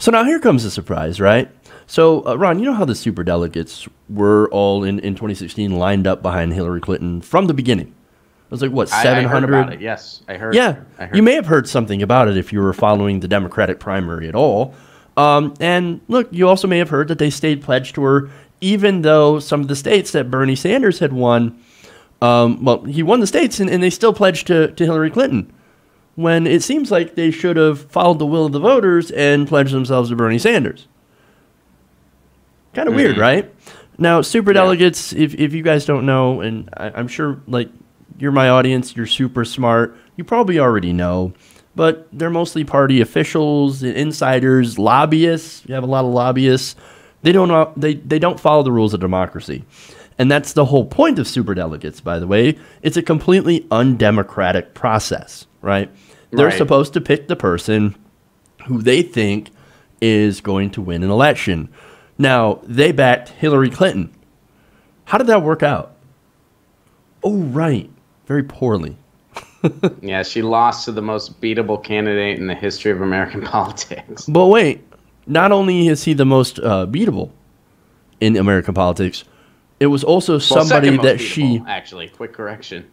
So now here comes the surprise, right? So, Ron, you know how the superdelegates were all in 2016 lined up behind Hillary Clinton from the beginning? It was like, what, 700? I heard about it, yes. I heard. Yeah, I heard. You may have heard something about it if you were following the Democratic primary at all. And look, you also may have heard that they stayed pledged to her, even though some of the states that Bernie Sanders had won, well, he won the states, and they still pledged to Hillary Clinton, when it seems like they should have followed the will of the voters and pledged themselves to Bernie Sanders. Kind of weird, right? Now, superdelegates, if you guys don't know, and I'm sure, like, you're my audience, you're super smart, you probably already know, but they're mostly party officials, insiders, lobbyists. You have a lot of lobbyists. They don't follow the rules of democracy. And that's the whole point of superdelegates, by the way. It's a completely undemocratic process, right? They're supposed to pick the person who they think is going to win an election. Now, they backed Hillary Clinton. How did that work out? Oh, right. Very poorly. Yeah, she lost to the most beatable candidate in the history of American politics. But wait, not only is he the most beatable in American politics, it was also somebody that she... Actually, quick correction.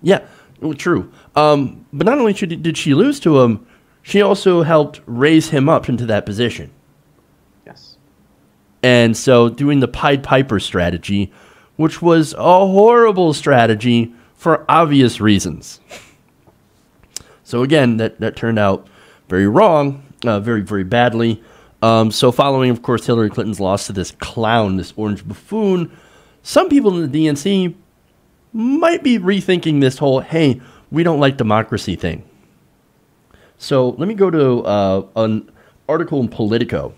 Yeah, well, true. But not only did she lose to him, she also helped raise him up into that position. Yes. And so doing the Pied Piper strategy, which was a horrible strategy for obvious reasons. So again, that turned out very wrong, very, very badly. So following, of course, Hillary Clinton's loss to this clown, this orange buffoon, some people in the DNC might be rethinking this whole, hey, we don't like democracy thing. So let me go to an article in Politico.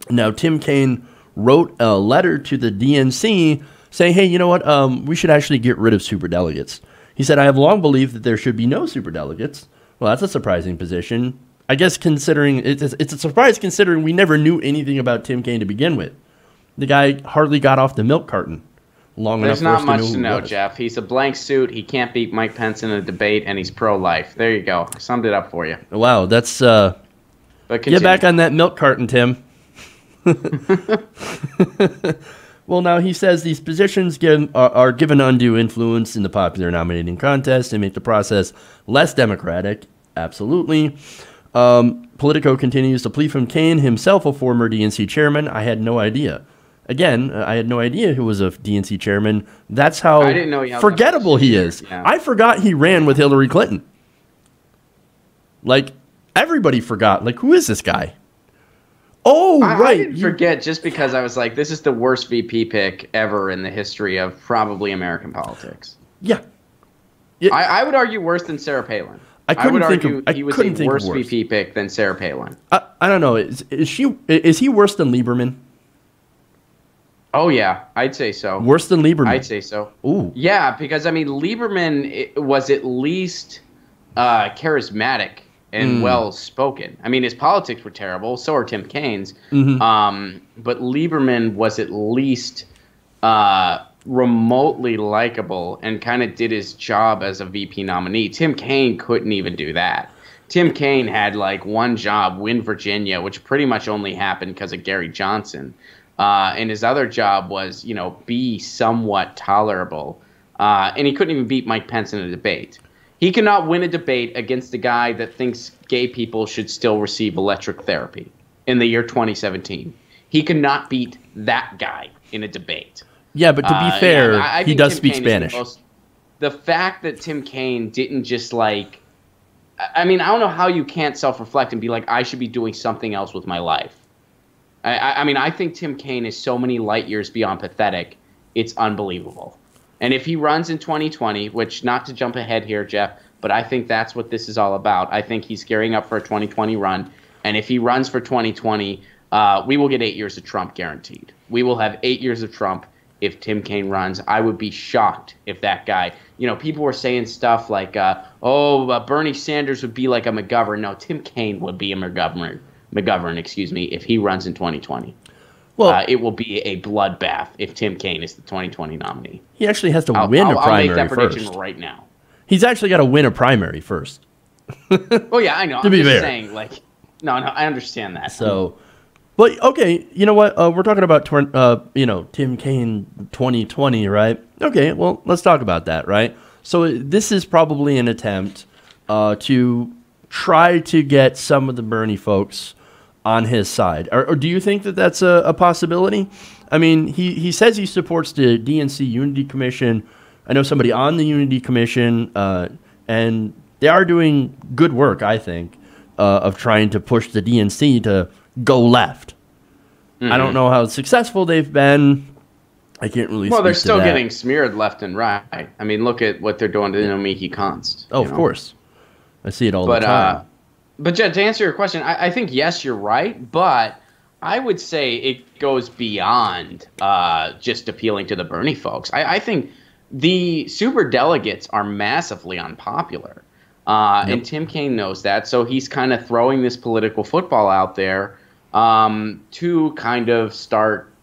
Now, Tim Kaine wrote a letter to the DNC saying, hey, you know what, we should actually get rid of superdelegates. He said, I have long believed that there should be no superdelegates. Well, that's a surprising position. I guess considering, it's a surprise considering we never knew anything about Tim Kaine to begin with. The guy hardly got off the milk carton long enough for us to know. There's not much to know, Jeff. He's a blank suit. He can't beat Mike Pence in a debate, and he's pro-life. There you go. I summed it up for you. Wow, that's... get back on that milk carton, Tim. Well, now he says these positions are given undue influence in the popular nominating contest and make the process less democratic. Absolutely. Politico continues to plea from Kaine, himself a former DNC chairman. I had no idea. Again, I had no idea who was a DNC chairman. That's how I didn't know forgettable he is. Yeah. I forgot he ran with Hillary Clinton. Like, everybody forgot. Like, who is this guy? Oh, right. I didn't forget just because I was like, this is the worst VP pick ever in the history of probably American politics. Yeah. I would argue worse than Sarah Palin. I would argue he was a worse VP pick than Sarah Palin. I don't know. Is he worse than Lieberman? Oh, yeah. I'd say so. Worse than Lieberman? I'd say so. Ooh. Yeah, because, I mean, Lieberman was at least charismatic and well-spoken. I mean, his politics were terrible. So are Tim Kaine's. But Lieberman was at least remotely likable and kind of did his job as a VP nominee. Tim Kaine couldn't even do that. Tim Kaine had, like, one job, win Virginia, which pretty much only happened because of Gary Johnson. And his other job was, you know, be somewhat tolerable. And he couldn't even beat Mike Pence in a debate. He cannot win a debate against a guy that thinks gay people should still receive electric therapy in the year 2017. He cannot beat that guy in a debate. Yeah, but to be fair, he does speak Spanish. The fact that Tim Kaine didn't just like... I mean, I don't know how you can't self-reflect and be like, I should be doing something else with my life. I mean, I think Tim Kaine is so many light years beyond pathetic. It's unbelievable. And if he runs in 2020, which not to jump ahead here, Jeff, but I think that's what this is all about. I think he's gearing up for a 2020 run. And if he runs for 2020, we will get 8 years of Trump guaranteed. We will have 8 years of Trump if Tim Kaine runs. I would be shocked if that guy, you know, people were saying stuff like, Bernie Sanders would be like a McGovern. No, Tim Kaine would be a McGovern, if he runs in 2020. Well, it will be a bloodbath if Tim Kaine is the 2020 nominee. He actually has to win a primary first. I'll make that prediction right now. He's actually got to win a primary first. Oh, yeah, I know. I'm just saying, like, No, I understand that. So, but okay, you know what? We're talking about Tim Kaine 2020, right? Okay, well, let's talk about that, right? So this is probably an attempt to try to get some of the Bernie folks on his side. Or do you think that that's a possibility? I mean, he says he supports the DNC Unity Commission. I know somebody on the Unity Commission, and they are doing good work, I think, of trying to push the DNC to go left. I don't know how successful they've been. I can't really. Well, they're speak to still that. getting smeared left and right. I mean, look at what they're doing to Nomiki Konst. Oh, of course. I see it all the time. But Jed, to answer your question, I think yes, you're right, but I would say it goes beyond just appealing to the Bernie folks. I think the super delegates are massively unpopular, and Tim Kaine knows that, so he's kind of throwing this political football out there to kind of start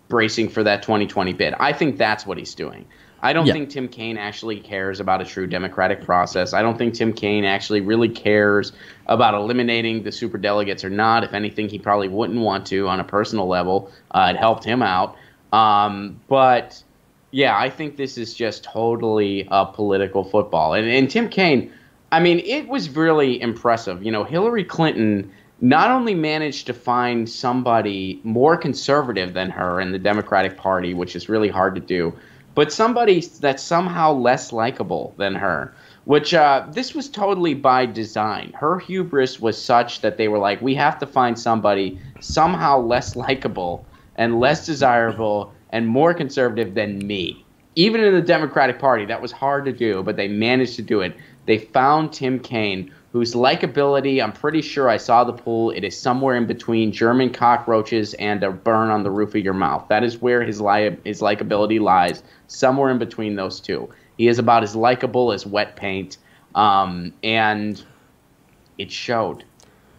bracing for that 2020 bid. I think that's what he's doing. I don't think Tim Kaine actually cares about a true democratic process. I don't think Tim Kaine actually really cares about eliminating the super delegates or not. If anything, he probably wouldn't want to on a personal level. It helped him out. But, yeah, I think this is just totally a political football. And Tim Kaine, I mean, it was really impressive. You know, Hillary Clinton not only managed to find somebody more conservative than her in the Democratic Party, which is really hard to do, but somebody that's somehow less likable than her, which this was totally by design. Her hubris was such that they were like, we have to find somebody somehow less likable and less desirable and more conservative than me. Even in the Democratic Party, that was hard to do, but they managed to do it. They found Tim Kaine, whose likability, I'm pretty sure I saw the poll, it is somewhere in between German cockroaches and a burn on the roof of your mouth. That is where his likability lies, somewhere in between those two. He is about as likable as wet paint, and it showed.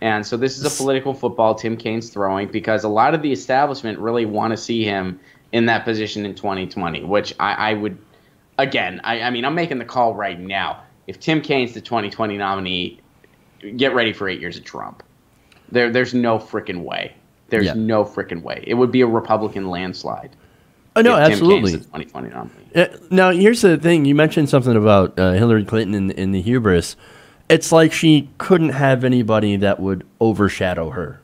And so this is a political football Tim Kaine's throwing because a lot of the establishment really want to see him in that position in 2020, which I would, again, I mean, I'm making the call right now. If Tim Kaine's the 2020 nominee, get ready for 8 years of Trump. There's no freaking way. There's no freaking way. It would be a Republican landslide. Oh, no, absolutely. Tim Kaine's the 2020 nominee. Now, here's the thing. You mentioned something about Hillary Clinton in the hubris. It's like she couldn't have anybody that would overshadow her.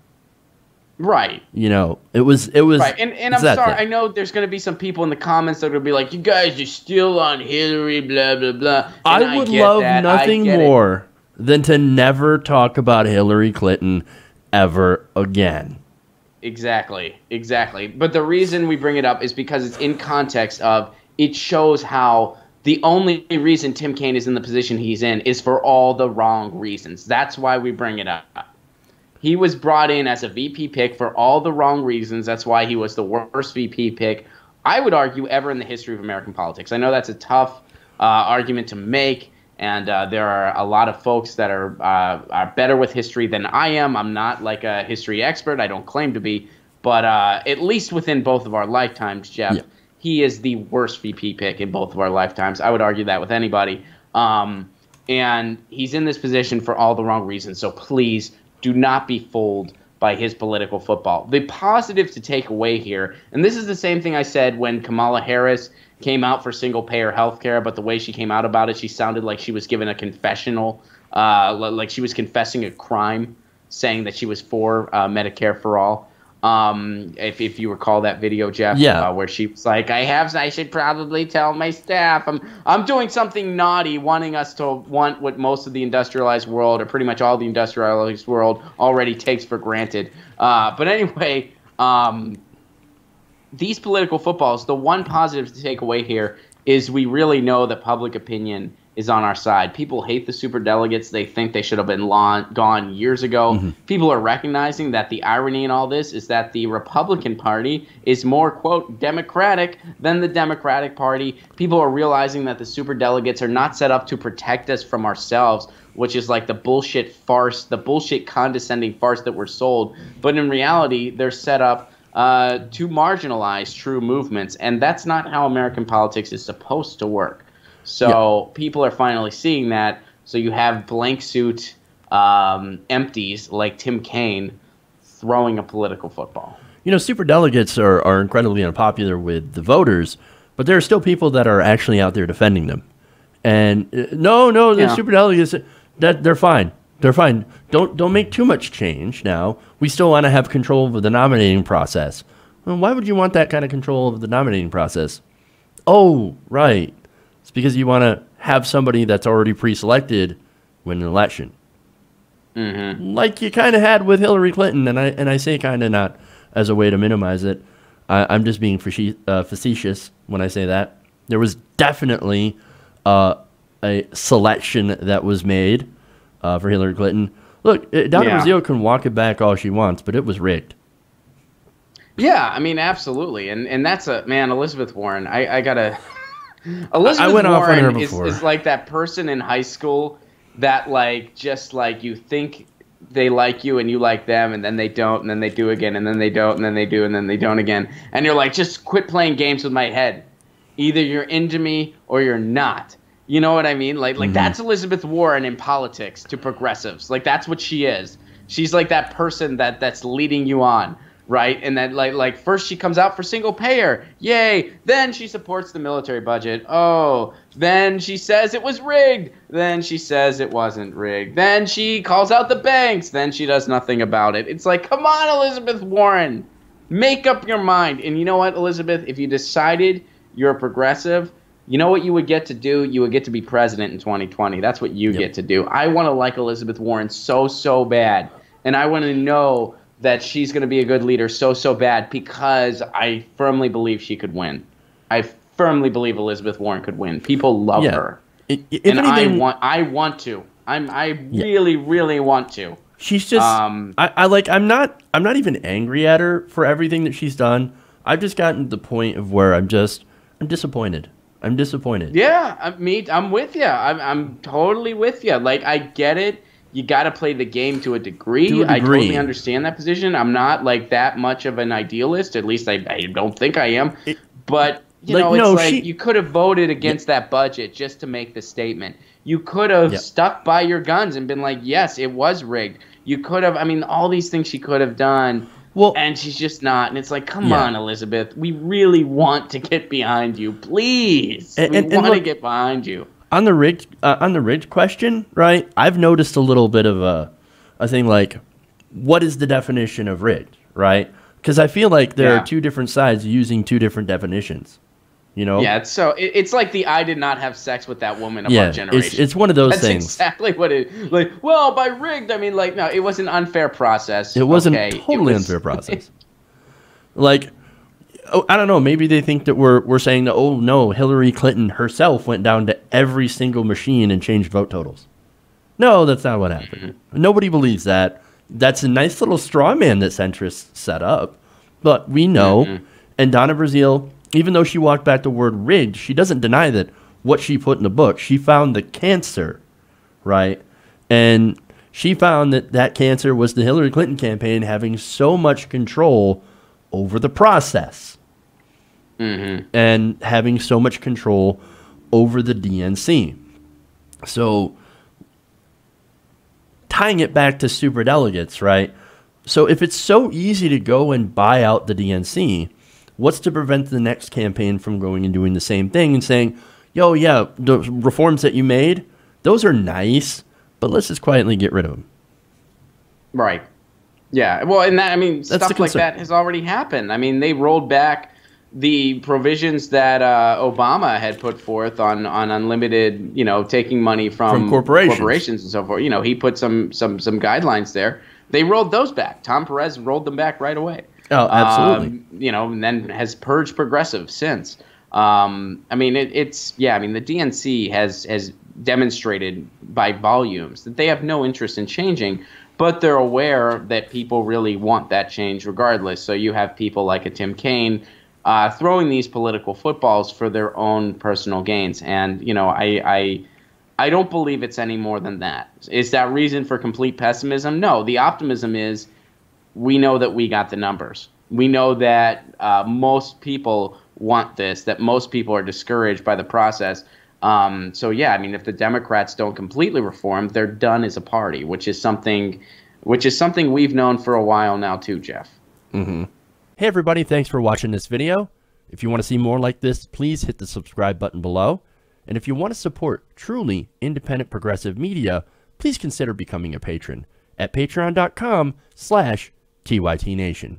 Right. You know, it was right. And I'm sorry. I know there's going to be some people in the comments that are going to be like, you guys are still on Hillary, blah, blah, blah. And I would love nothing more than to never talk about Hillary Clinton ever again. Exactly. But the reason we bring it up is because it's in context of it shows how the only reason Tim Kaine is in the position he's in is for all the wrong reasons. That's why we bring it up. He was brought in as a VP pick for all the wrong reasons. That's why he was the worst VP pick, I would argue, ever in the history of American politics. I know that's a tough argument to make, and there are a lot of folks that are better with history than I am. I'm not like a history expert. I don't claim to be. But at least within both of our lifetimes, Jeff, he is the worst VP pick in both of our lifetimes. I would argue that with anybody. And he's in this position for all the wrong reasons. So please do not be fooled by his political football. The positive to take away here, and this is the same thing I said when Kamala Harris came out for single-payer health care, but the way she came out about it, she sounded like she was given a confessional, like she was confessing a crime, saying that she was for Medicare for all. If you recall that video, Jeff, where she was like, I should probably tell my staff I'm doing something naughty, wanting us to want what most of the industrialized world, or pretty much all the industrialized world, already takes for granted. But anyway, these political footballs, the one positive to take away here is we really know that public opinion is on our side. People hate the superdelegates. They think they should have been gone years ago. People are recognizing that the irony in all this is that the Republican Party is more, quote, democratic than the Democratic Party. People are realizing that the superdelegates are not set up to protect us from ourselves, which is like the bullshit farce, the bullshit condescending farce that we're sold. But in reality, they're set up to marginalize true movements. And that's not how American politics is supposed to work. So people are finally seeing that. So you have blank suit empties like Tim Kaine throwing a political football. Superdelegates are incredibly unpopular with the voters, but there are still people that are actually out there defending them. And no, the superdelegates, that they're fine. They're fine. Don't make too much change now. We still want to have control over the nominating process. Well, why would you want that kind of control over the nominating process? Oh, right. It's because you want to have somebody that's already pre-selected win an election. Mm-hmm. Like you kind of had with Hillary Clinton, and I say kind of not as a way to minimize it. I'm just being facetious when I say that. There was definitely a selection that was made for Hillary Clinton. Look, Donna Brazile can walk it back all she wants, but it was rigged. Yeah, I mean, absolutely. And that's Elizabeth Warren. I gotta. Elizabeth went off on her Warren before. is like that person in high school that just you think they like you and you like them, and then they don't, and then they do again, and then they don't, and then they do, and then they don't again. And you're like, just quit playing games with my head. Either you're into me or you're not. You know what I mean? Like that's Elizabeth Warren in politics to progressives. Like that's what she is. She's like that person that's leading you on, right? And then like first she comes out for single payer, yay. Then she supports the military budget. Oh, then she says it was rigged. Then she says it wasn't rigged. Then she calls out the banks. Then she does nothing about it. It's like, come on, Elizabeth Warren, make up your mind. And you know what, Elizabeth? If you decided you're a progressive, you know what you would get to do? You would get to be president in 2020. That's what you get to do. I want to like Elizabeth Warren so bad. And I want to know that she's going to be a good leader so bad because I firmly believe she could win. I firmly believe Elizabeth Warren could win. People love her. I want to. I really want to. She's just I'm not even angry at her for everything that she's done. I've just gotten to the point of where I'm disappointed. I'm disappointed. Yeah, I'm with you. I'm totally with you. Like, I get it. You got to play the game to a degree. I totally understand that position. I'm not like that much of an idealist. At least I don't think I am. But you could have voted against that budget just to make the statement. You could have stuck by your guns and been like, yes, it was rigged. You could have. I mean, all these things she could have done. Well, and she's just not. And it's like, come on, Elizabeth. We really want to get behind you. Please. We want to get behind you. On the rigged question, right? I've noticed a little bit of a thing like, what is the definition of rigged, right? Because I feel like there are two different sides using two different definitions. Yeah, it's like the I did not have sex with that woman of our generation. It's one of those things. That's exactly what it like. Well, by rigged, I mean like no, it was an unfair process. It wasn't totally unfair process. Like, I don't know. Maybe they think that we're saying that. Oh no, Hillary Clinton herself went down to every single machine and changed vote totals. No, that's not what happened. Nobody believes that. That's a nice little straw man that centrists set up. But we know, and Donna Brazile, even though she walked back the word rigged, she doesn't deny that what she put in the book. She found the cancer, right? And she found that cancer was the Hillary Clinton campaign having so much control over the process and having so much control over the DNC. So tying it back to superdelegates, right? So if it's so easy to go and buy out the DNC, what's to prevent the next campaign from going and doing the same thing and saying, yo, yeah, the reforms that you made, those are nice, but let's just quietly get rid of them. Right. Yeah. Well, and that, I mean, stuff like that has already happened. I mean, they rolled back the provisions that Obama had put forth on unlimited, taking money from corporations and so forth. He put some guidelines there. They rolled those back. Tom Perez rolled them back right away. Oh, absolutely. And then has purged progressive since. I mean, the DNC has demonstrated by volumes that they have no interest in changing, but they're aware that people really want that change regardless. So you have people like a Tim Kaine throwing these political footballs for their own personal gains. And, I don't believe it's any more than that. Is that reason for complete pessimism? No, the optimism is we know that we got the numbers. We know that most people want this, that most people are discouraged by the process. So yeah, I mean, if the Democrats don't completely reform, they're done as a party, which is something we've known for a while now too, Jeff. Hey everybody, thanks for watching this video. If you want to see more like this, please hit the subscribe button below. And if you want to support truly independent progressive media, please consider becoming a patron at patreon.com/TYTNation.